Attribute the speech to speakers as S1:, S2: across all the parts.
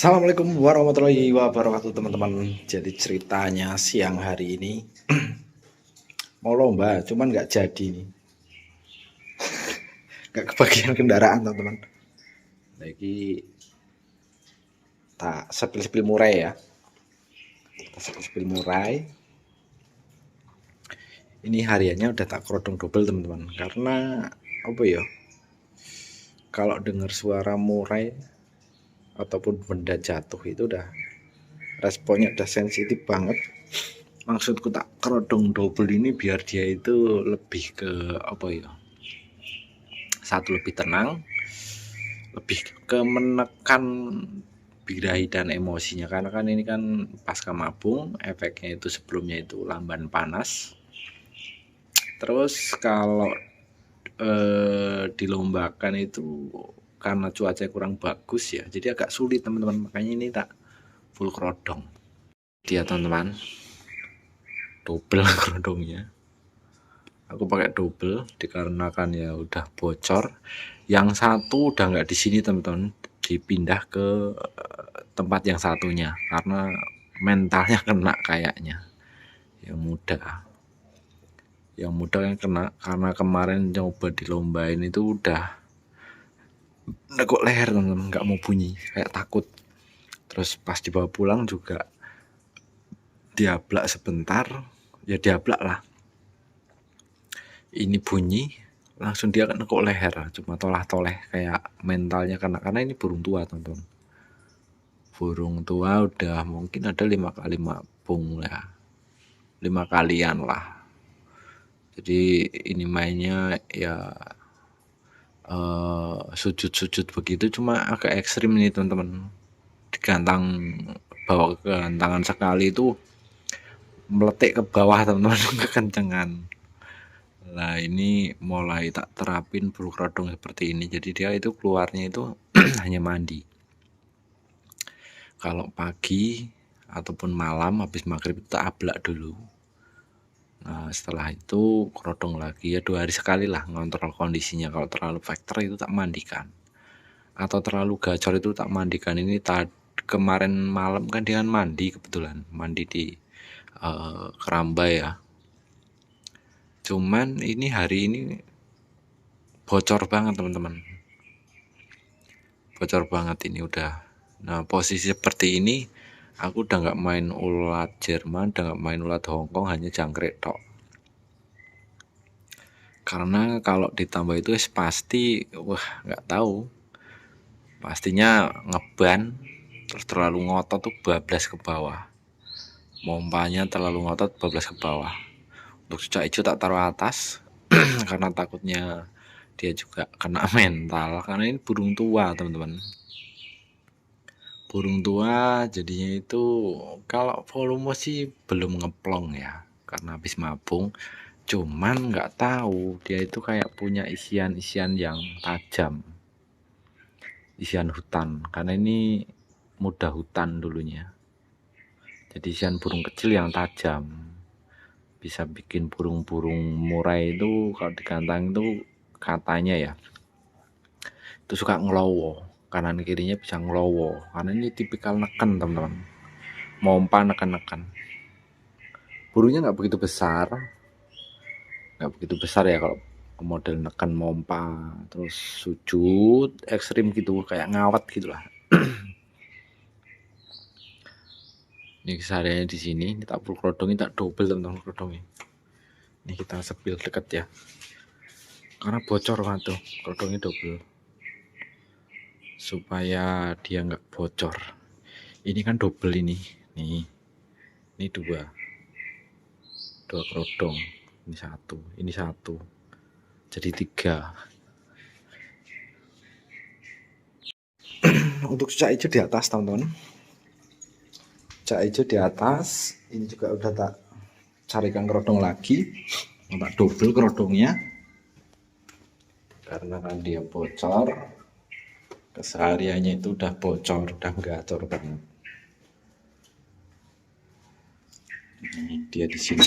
S1: Assalamualaikum warahmatullahi wabarakatuh teman-teman. Jadi ceritanya siang hari ini mau lomba, cuman nggak jadi nih, nggak kebagian kendaraan teman-teman. Lagi tak sepil-sepil murai ya, sepil murai. Ini hariannya udah tak kerodong double teman-teman, karena apa ya? Kalau dengar suara murai ataupun benda jatuh itu udah responnya udah sensitif banget. Maksudku tak kerodong double ini biar dia itu lebih ke apa ya, satu lebih tenang, lebih ke menekan birahi dan emosinya, karena kan ini kan pasca mabung, efeknya itu sebelumnya itu lamban panas. Terus kalau dilombakan itu karena cuaca kurang bagus ya, jadi agak sulit teman-teman, makanya ini tak full kerodong dia teman-teman, double kerodongnya. Aku pakai double dikarenakan ya udah bocor. Yang satu udah nggak di sini teman-teman, dipindah ke tempat yang satunya karena mentalnya kena kayaknya. Yang muda yang kena karena kemarin coba dilombain itu udah neguk leher teman-teman, nggak mau bunyi, kayak takut. Terus pas dibawa pulang juga diablak sebentar, ya diablak lah. Ini bunyi langsung dia nekuk leher, cuma tolah-toleh kayak mentalnya kena, karena ini burung tua teman-teman. Burung tua udah mungkin ada 5 kali mabung ya, 5 kalian lah. Jadi ini mainnya ya sujud-sujud begitu, cuma agak ekstrim nih teman-teman. Digantang, bawa kegantangan sekali itu meletik ke bawah teman-teman, kekencengan. Nah ini mulai tak terapin bulu kerodong seperti ini, jadi dia itu keluarnya itu hanya mandi. Kalau pagi ataupun malam habis maghrib itu tak ablak dulu. Nah setelah itu kerodong lagi ya 2 hari sekali lah, ngontrol kondisinya. Kalau terlalu factor itu tak mandikan, atau terlalu gacor itu tak mandikan. Ini kemarin malam kan dia mandi, kebetulan mandi di Keramba ya. Cuman ini hari ini bocor banget teman-teman, bocor banget ini udah. Nah posisi seperti ini aku udah nggak main ulat Jerman, udah nggak main ulat Hongkong, hanya jangkrik tok. Karena kalau ditambah itu pasti wah nggak tahu, pastinya ngeban. Terus terlalu ngotot tuh bablas ke bawah, mompanya terlalu ngotot bablas ke bawah. Untuk cucak hijau tak taruh atas karena takutnya dia juga kena mental, karena ini burung tua teman-teman, burung tua. Jadinya itu kalau volume sih belum ngeplong ya, karena habis mabung. Cuman nggak tahu dia itu kayak punya isian-isian yang tajam, isian hutan, karena ini muda hutan dulunya. Jadi isian burung kecil yang tajam, bisa bikin burung-burung murai itu kalau digantang itu katanya ya itu suka ngelowo, kanan kirinya bisa ngelowo, karena ini tipikal neken teman-teman, mompa neken-neken. Burungnya nggak begitu besar, ya kalau model neken mompa terus sujud ekstrim gitu, kayak ngawat gitulah. Ini kesehariannya di sini. Ini tak full kerodong, tak double teman-teman kerodongnya. Ini kita sepil deket ya, karena bocor banget tuh kerodongnya double, supaya dia nggak bocor. Ini kan double ini dua kerodong, ini satu, jadi 3. Untuk cucak hijau di atas teman-teman, cucak hijau di atas ini juga udah tak carikan kerodong lagi, tak double kerodongnya, karena kan dia bocor. Kesehariannya itu udah bocor, udah gacor banget. Ini dia di sini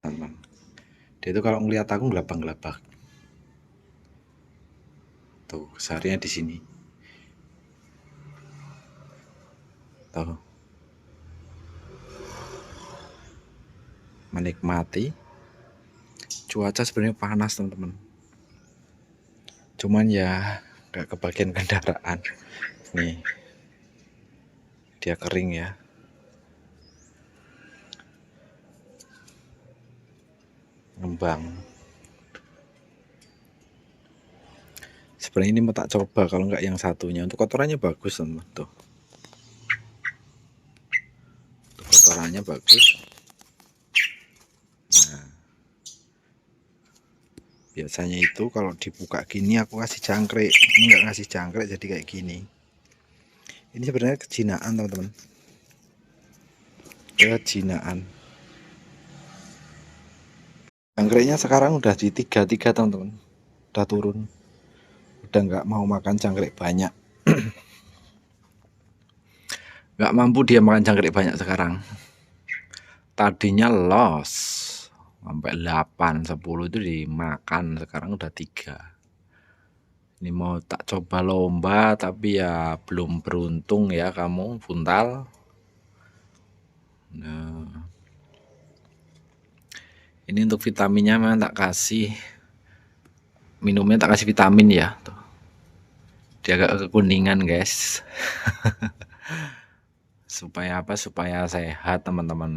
S1: teman-teman. Dia itu kalau ngeliat aku gelabang-gelabang tuh, kesehariannya di sini. tuh, menikmati cuaca. Sebenarnya panas teman-teman, cuman ya nggak kebagian kendaraan nih, dia kering ya. Ngembang. Sebenarnya ini mau tak coba, kalau nggak yang satunya. Untuk kotorannya bagus teman tuh. Untuk kotorannya bagus. Nah, biasanya itu kalau dibuka gini aku kasih jangkrik. Ini nggak ngasih jangkrik jadi kayak gini. Ini sebenarnya kejinaan teman-teman. Kejinaan. Jangkriknya sekarang udah di 33 teman-teman. Udah turun. Udah nggak mau makan jangkrik banyak. Nggak mampu dia makan jangkrik banyak sekarang. Tadinya los sampai 8, 10 itu dimakan, sekarang udah 3. Ini mau tak coba lomba tapi ya belum beruntung ya kamu Buntal. Nah, ini untuk vitaminnya memang tak kasih, minumnya tak kasih vitamin ya tuh. Dia agak kekuningan guys. Supaya apa? Supaya sehat teman-teman,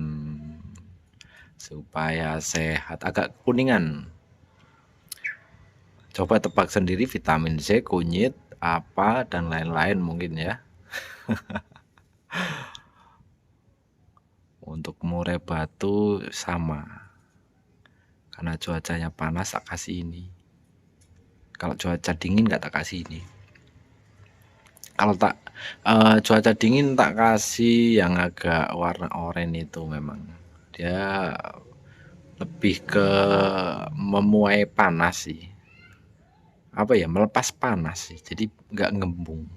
S1: supaya sehat, agak kuningan. Coba tebak sendiri, vitamin C, kunyit, apa dan lain-lain mungkin ya. Untuk murai batu sama, karena cuacanya panas tak kasih ini. Kalau cuaca dingin nggak tak kasih ini. Kalau tak cuaca dingin tak kasih yang agak warna oranye itu. Memang dia lebih ke memuai panas sih, apa ya, melepas panas sih, jadi nggak ngembung.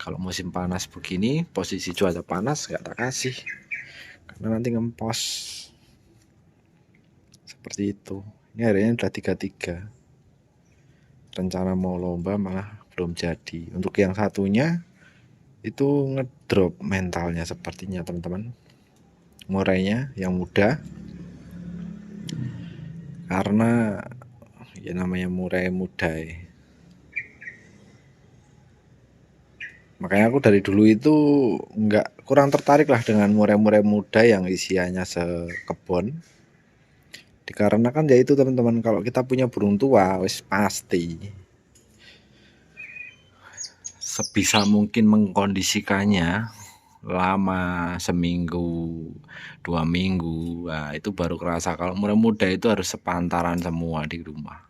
S1: Kalau musim panas begini, posisi cuaca panas nggak tak kasih, karena nanti ngempos. Seperti itu. Ini harinya udah 33. Rencana mau lomba malah belum jadi. Untuk yang satunya itu ngedrop mentalnya sepertinya teman-teman. Murainya yang muda, karena ya namanya murai muda ya. Makanya aku dari dulu itu nggak, kurang tertarik lah dengan murai-murai muda yang isiannya sekebon. Dikarenakan ya itu teman-teman, kalau kita punya burung tua wis pasti sebisa mungkin mengkondisikannya lama, seminggu, 2 minggu. Nah, itu baru kerasa. Kalau murai muda itu harus sepantaran semua di rumah.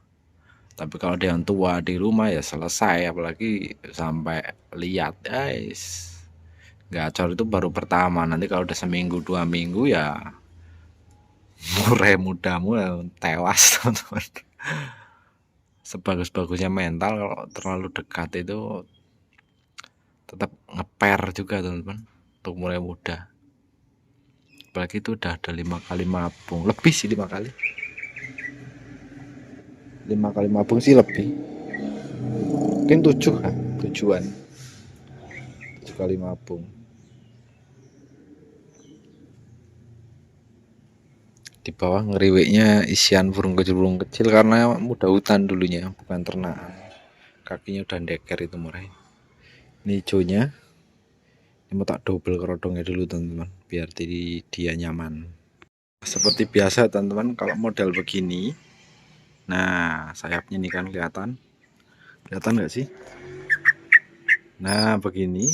S1: Tapi kalau ada yang tua di rumah ya selesai, apalagi sampai lihat guys. Gacor itu baru pertama, nanti kalau udah seminggu 2 minggu ya murai mudamu tewas teman-teman. Sebagus-bagusnya mental, kalau terlalu dekat itu tetap ngeper juga teman-teman untuk murai muda. Apalagi itu udah ada 5 kali mabung, lebih sih 5 kali. 5 kali mabung sih lebih, mungkin 7 kan, tujuan 7 kali mabung. Di bawah ngeriweknya isian burung kecil karena muda hutan dulunya, bukan ternakan. Kakinya udah ndeker itu murai. Ini hijaunya, ini mau tak double kerodongnya dulu teman-teman, biar dia nyaman. Seperti biasa teman-teman, kalau model begini, nah sayapnya ini kan kelihatan nggak sih? Nah begini,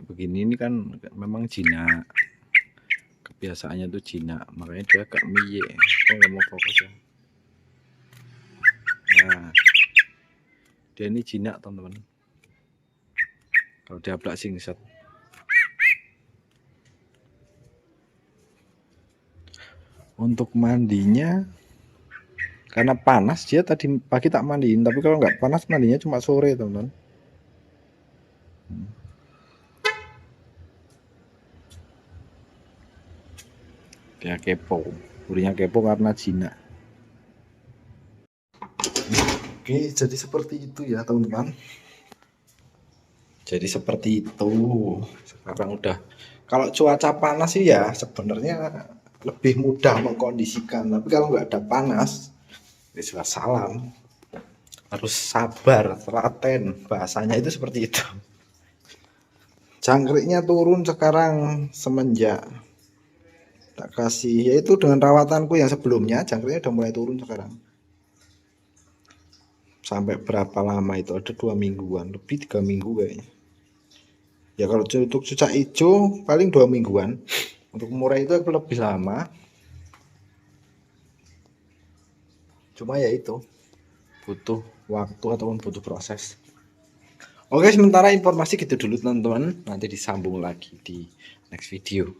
S1: begini ini kan memang jinak, kebiasaannya tuh jinak, makanya dia agak miyek. Kok nggak mau fokus ya? Nah dia ini jinak teman-teman, kalau dia blak singset. Untuk mandinya, karena panas, dia tadi pagi tak mandiin, tapi kalau nggak panas mandinya cuma sore teman-teman. Dia kepo, burinya kepo karena jinak. Oke, jadi seperti itu ya teman-teman. Jadi seperti itu. Sekarang udah,
S2: Kalau cuaca panas sih ya sebenarnya lebih mudah mengkondisikan, tapi kalau nggak ada panas, ya salam. Harus sabar, telaten, bahasanya itu seperti itu. Jangkriknya turun sekarang semenjak tak kasih, yaitu dengan rawatanku yang sebelumnya jangkriknya udah mulai turun sekarang. Sampai berapa lama itu, ada 2 mingguan, lebih 3 minggu kayaknya. Ya kalau untuk cucak hijau paling 2 mingguan, untuk murai itu lebih lama. Cuma ya itu butuh waktu ataupun butuh proses. Oke, sementara informasi gitu dulu teman-teman, nanti disambung lagi di next video.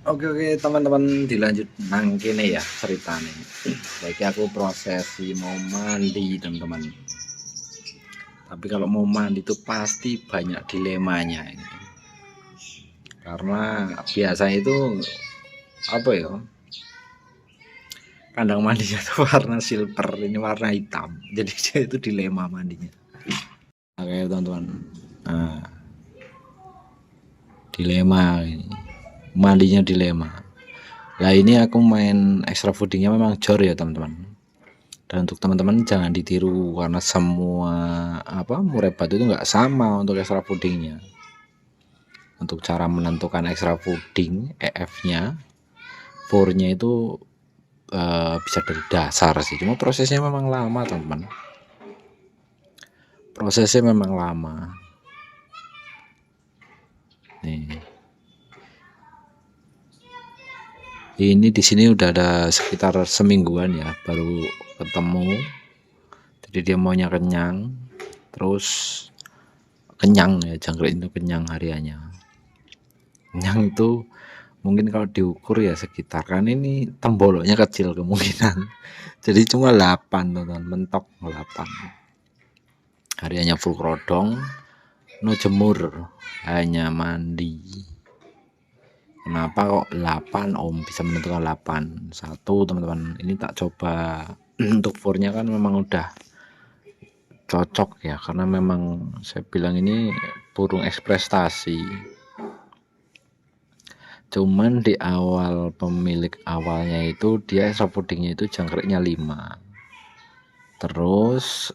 S2: Oke teman-teman, dilanjut nang kene ya ceritanya. Baik aku prosesi mau mandi teman-teman. Tapi kalau mau mandi itu pasti banyak dilemanya ini. Karena biasanya itu apa ya? Kandang mandinya itu warna silver, ini warna hitam. Jadi dia itu dilema mandinya. Oke teman-teman. Nah, dilema ini. Mandinya dilema. Nah ini aku main extra foodingnya memang jor ya teman-teman. Dan untuk teman-teman jangan ditiru karena semua murai batu itu nggak sama untuk extra foodingnya. Untuk cara menentukan extra fooding EF-nya, 4-nya itu bisa dari dasar sih. Cuma prosesnya memang lama teman-teman. Prosesnya memang lama. Nih. Ini di sini udah ada sekitar semingguan ya baru ketemu. Jadi dia maunya kenyang, terus kenyang ya, jangkrik itu kenyang hariannya. Kenyang itu mungkin kalau diukur ya sekitar, kan ini temboloknya kecil kemungkinan. Jadi cuma 8 teman-teman, mentok 8. Hariannya full krodong, no jemur, hanya mandi. Kenapa kok 8 Om bisa menentukan 8? Satu teman-teman, ini tak coba untuk 4-nya kan memang udah cocok ya, karena memang saya bilang ini burung eksprestasi. Cuman di awal pemilik awalnya itu dia extra foodingnya itu jangkriknya 5. Terus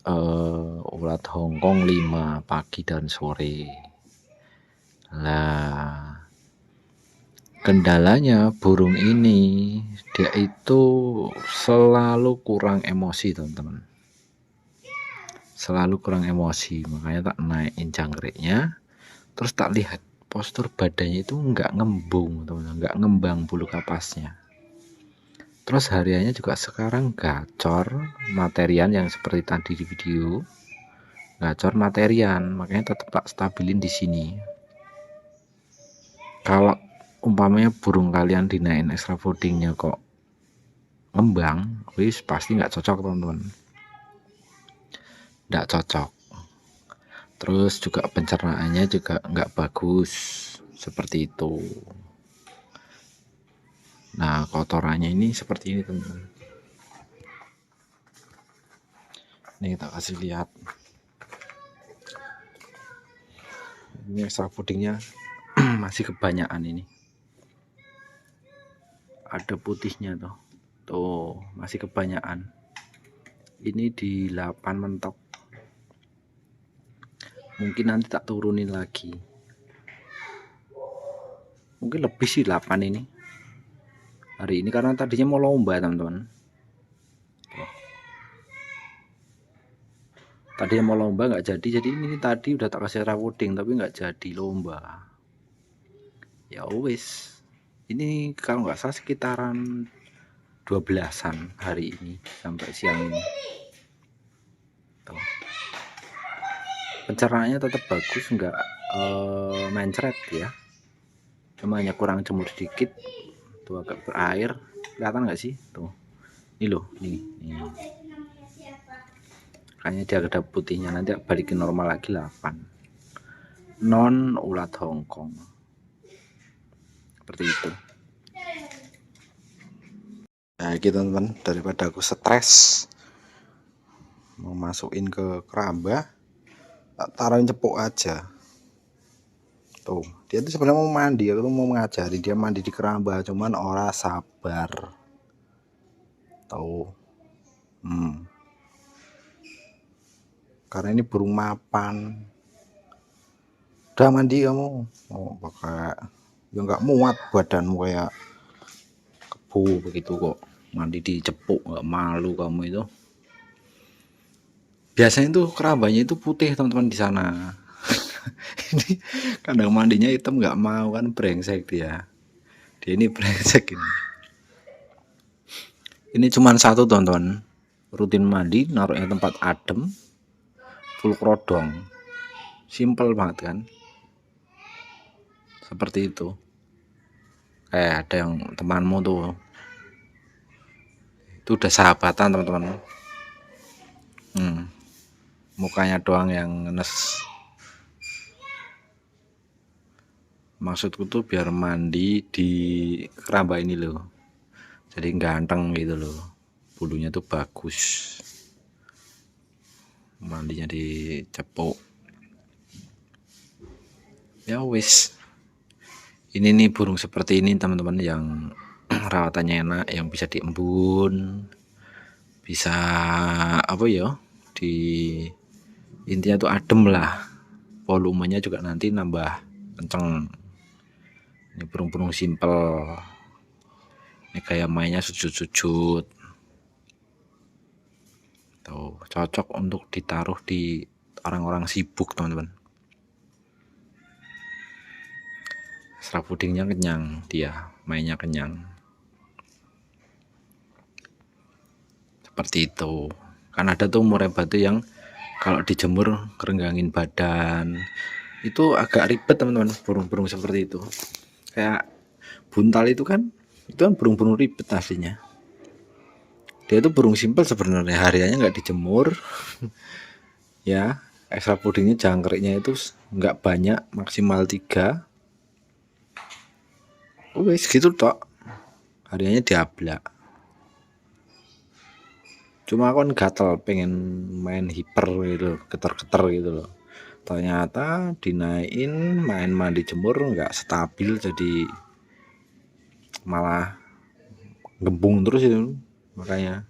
S2: ulat Hongkong 5 pagi dan sore. Nah, kendalanya burung ini dia itu selalu kurang emosi teman-teman, selalu kurang emosi, makanya tak naikin jangkriknya, terus tak lihat postur badannya itu nggak ngembung teman-teman, nggak ngembang bulu kapasnya. Terus hariannya juga sekarang gacor materian yang seperti tadi di video, gacor materian, makanya tetap tak stabilin di sini. Kalau umpamanya burung kalian dinaikin extra foodingnya kok ngembang, wis pasti nggak cocok teman-teman, nggak cocok. Terus juga pencernaannya juga nggak bagus seperti itu. Nah kotorannya ini seperti ini teman-teman, ini kita kasih lihat, ini extra foodingnya masih kebanyakan, ini ada putihnya tuh masih kebanyakan, ini di 8 mentok, mungkin nanti tak turunin lagi, mungkin lebih sih 8 ini hari ini, karena tadinya mau lomba teman-teman, tadinya mau lomba nggak jadi, jadi ini tadi udah tak kasih fooding tapi nggak jadi lomba. Ya wis, ini kalau nggak salah sekitaran 12-an hari ini sampai siang ini. Tuh. Pencernaannya tetap bagus, nggak mencret ya, cuma hanya kurang jemur sedikit. Tuh agak berair, kelihatan nggak sih tuh, ini loh, nih. Kayaknya dia ada putihnya, nanti balikin normal lagi 8 non ulat Hongkong seperti itu. Nah gitu teman-teman, daripada aku stres mau masukin ke keramba, tak taruhin cepuk aja, Tuh, dia tuh sebenarnya mau mandi, aku tuh mau mengajari dia mandi di keramba, cuman ora sabar. Tuh. Karena ini burung mapan. Udah mandi kamu. Oh, pakai ya nggak muat badanmu kayak kebu begitu kok. Mandi dicepuk, nggak malu kamu itu. Biasanya tuh kerambanya itu putih teman-teman di sana. Ini kandang mandinya hitam nggak mau kan, brengsek dia. Dia ini brengsek ini. Ini cuma satu teman-teman. Rutin mandi, naruhnya tempat adem, full krodong. Simple banget kan. Seperti itu. Kayak ada yang temanmu tuh. Itu udah sahabatan teman-teman. Mukanya doang yang ngenes. Maksudku tuh biar mandi di keramba ini loh, jadi ganteng gitu loh, bulunya tuh bagus, mandinya dicepuk. Ya wis, ini nih burung seperti ini teman-teman yang rawatannya enak, yang bisa diembun, bisa apa ya, di intinya tuh adem lah, volumenya juga nanti nambah kenceng. Ini burung-burung simple, ini kayak mainnya sujud-sujud tuh, cocok untuk ditaruh di orang-orang sibuk teman-teman. Serabudingnya kenyang, dia mainnya kenyang seperti itu. Kan ada tuh murai batu yang kalau dijemur kerenggangin badan, itu agak ribet teman-teman. Burung-burung seperti itu kayak buntal itu kan burung-burung ribet aslinya. Dia itu burung simpel sebenarnya, hariannya nggak dijemur ya. Ekstra pudingnya jangkriknya itu nggak banyak, maksimal 3. Wes gitu tok, hariannya diablak. Cuma aku kan gatel pengen main hiper gitu, geter-geter gitu loh. Ternyata dinaikin main mandi jemur nggak stabil, jadi malah gembung terus itu. Makanya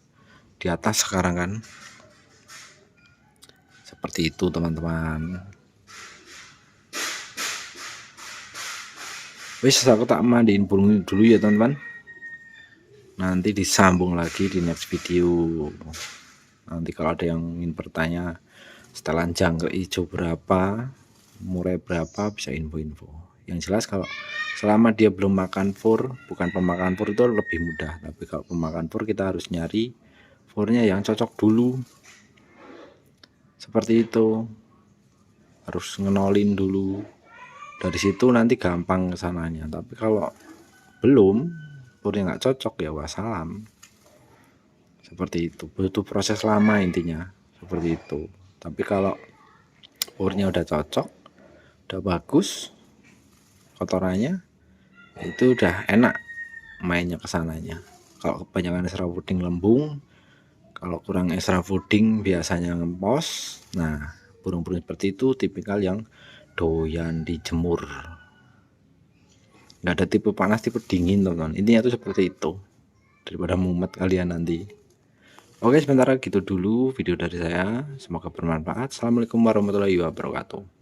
S2: di atas sekarang kan seperti itu teman-teman. Wis aku tak mandiin burung dulu ya teman-teman, nanti disambung lagi di next video. Nanti kalau ada yang ingin bertanya setelan jangkrik hijau berapa, murai berapa, bisa info-info. Yang jelas kalau selama dia belum makan fur, bukan pemakan fur itu lebih mudah. Tapi kalau pemakan fur kita harus nyari furnya yang cocok dulu. Seperti itu. Harus ngenolin dulu. Dari situ nanti gampang kesananya. Tapi kalau belum, furnya nggak cocok ya wassalam. Seperti itu. Butuh proses lama intinya. Seperti itu. Tapi kalau furnya udah cocok, udah bagus kotorannya, itu udah enak mainnya kesananya. Kalau kebanyakan extra fooding lembung, kalau kurang extra fooding biasanya ngempos. Nah, burung-burung seperti itu tipikal yang doyan dijemur. Nggak ada tipe panas, tipe dingin teman-teman. Intinya tuh seperti itu, daripada mumet kalian nanti. Oke, sebentar gitu dulu video dari saya, semoga bermanfaat. Assalamualaikum warahmatullahi wabarakatuh.